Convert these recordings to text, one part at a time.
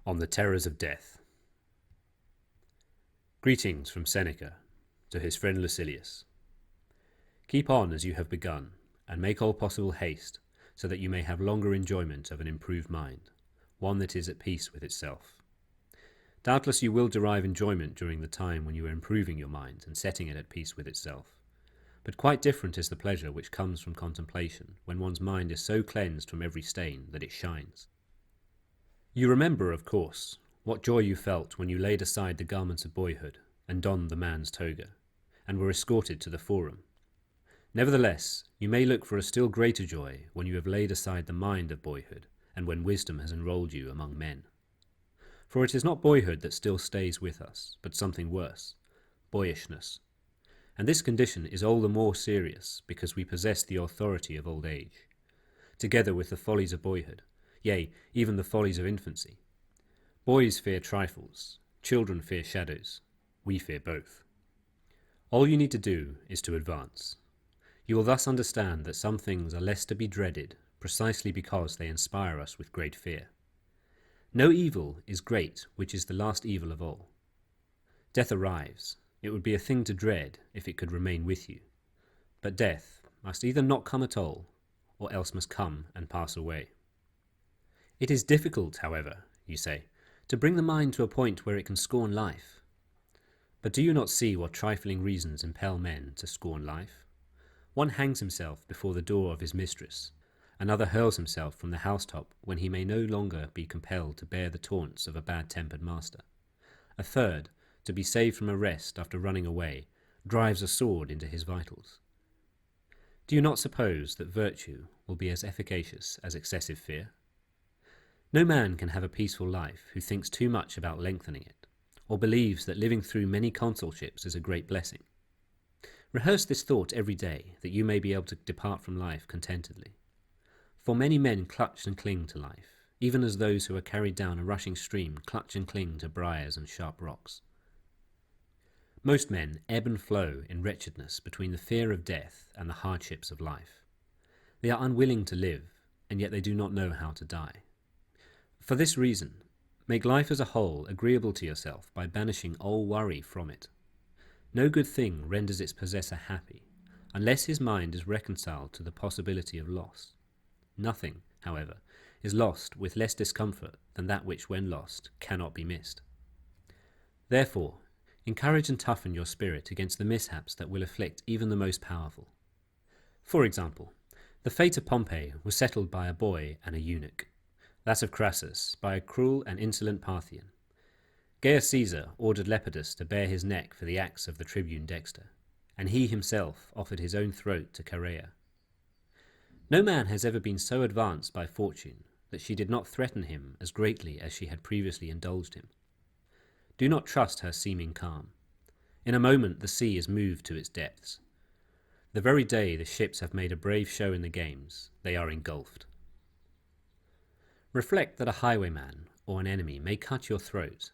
On the Terrors of Death. Greetings from Seneca to his friend Lucilius. Keep on as you have begun, and make all possible haste, so that you may have longer enjoyment of an improved mind, one that is at peace with itself. Doubtless you will derive enjoyment during the time when you are improving your mind and setting it at peace with itself. But quite different is the pleasure which comes from contemplation, when one's mind is so cleansed from every stain that it shines. You remember, of course, what joy you felt when you laid aside the garments of boyhood and donned the man's toga, and were escorted to the forum. Nevertheless, you may look for a still greater joy when you have laid aside the mind of boyhood, and when wisdom has enrolled you among men. For it is not boyhood that still stays with us, but something worse, boyishness. And this condition is all the more serious because we possess the authority of old age, together with the follies of boyhood, yea, even the follies of infancy. Boys fear trifles, children fear shadows, we fear both. All you need to do is to advance. You will thus understand that some things are less to be dreaded precisely because they inspire us with great fear. No evil is great which is the last evil of all. Death arrives. It would be a thing to dread if it could remain with you. But death must either not come at all, or else must come and pass away. It is difficult, however, you say, to bring the mind to a point where it can scorn life. But do you not see what trifling reasons impel men to scorn life? One hangs himself before the door of his mistress, another hurls himself from the housetop when he may no longer be compelled to bear the taunts of a bad-tempered master. A third, to be saved from arrest after running away, drives a sword into his vitals. Do you not suppose that virtue will be as efficacious as excessive fear? No man can have a peaceful life who thinks too much about lengthening it, or believes that living through many consulships is a great blessing. Rehearse this thought every day, that you may be able to depart from life contentedly. For many men clutch and cling to life, even as those who are carried down a rushing stream clutch and cling to briars and sharp rocks. Most men ebb and flow in wretchedness between the fear of death and the hardships of life. They are unwilling to live, and yet they do not know how to die. For this reason, make life as a whole agreeable to yourself by banishing all worry from it. No good thing renders its possessor happy, unless his mind is reconciled to the possibility of loss. Nothing, however, is lost with less discomfort than that which, when lost, cannot be missed. Therefore, encourage and toughen your spirit against the mishaps that will afflict even the most powerful. For example, the fate of Pompey was settled by a boy and a eunuch, that of Crassus by a cruel and insolent Parthian. Gaius Caesar ordered Lepidus to bare his neck for the acts of the tribune Dexter, and he himself offered his own throat to Chaerea. No man has ever been so advanced by fortune that she did not threaten him as greatly as she had previously indulged him. Do not trust her seeming calm. In a moment the sea is moved to its depths. The very day the ships have made a brave show in the games, they are engulfed. Reflect that a highwayman or an enemy may cut your throat,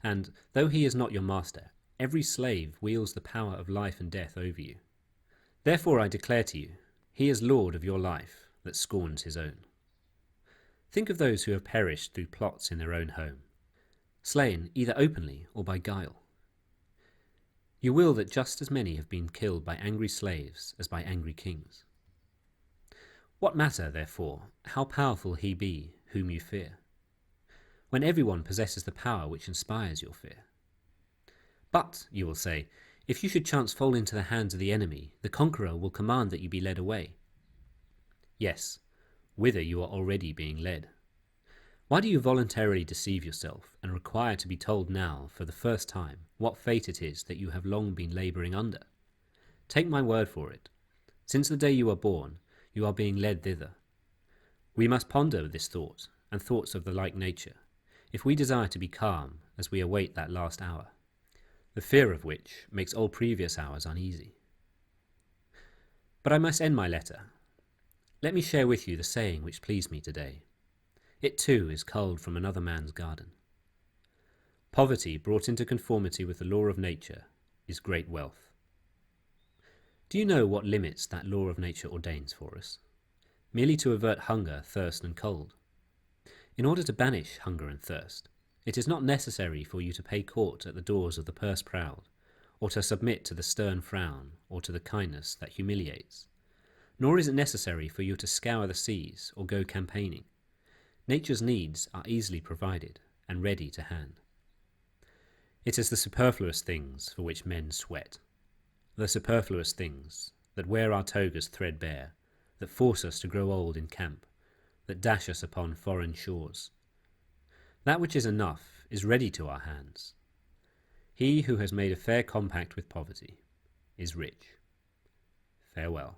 and, though he is not your master, every slave wields the power of life and death over you. Therefore I declare to you, he is lord of your life that scorns his own. Think of those who have perished through plots in their own home, slain either openly or by guile. You will that just as many have been killed by angry slaves as by angry kings. What matter, therefore, how powerful he be whom you fear, when everyone possesses the power which inspires your fear? But, you will say, if you should chance fall into the hands of the enemy, the conqueror will command that you be led away. Yes, whither you are already being led. Why do you voluntarily deceive yourself and require to be told now, for the first time, what fate it is that you have long been labouring under? Take my word for it. Since the day you were born, you are being led thither. We must ponder this thought, and thoughts of the like nature, if we desire to be calm as we await that last hour, the fear of which makes all previous hours uneasy. But I must end my letter. Let me share with you the saying which pleased me today. It too is culled from another man's garden. Poverty brought into conformity with the law of nature is great wealth. Do you know what limits that law of nature ordains for us? Merely to avert hunger, thirst, and cold. In order to banish hunger and thirst, It is not necessary for you to pay court at the doors of the purse-proud, or to submit to the stern frown, or to the kindness that humiliates. Nor is it necessary for you to scour the seas or go campaigning. Nature's needs are easily provided and ready to hand. It is the superfluous things for which men sweat, the superfluous things that wear our togas threadbare, that force us to grow old in camp, that dash us upon foreign shores. That which is enough is ready to our hands. He who has made a fair compact with poverty is rich. Farewell.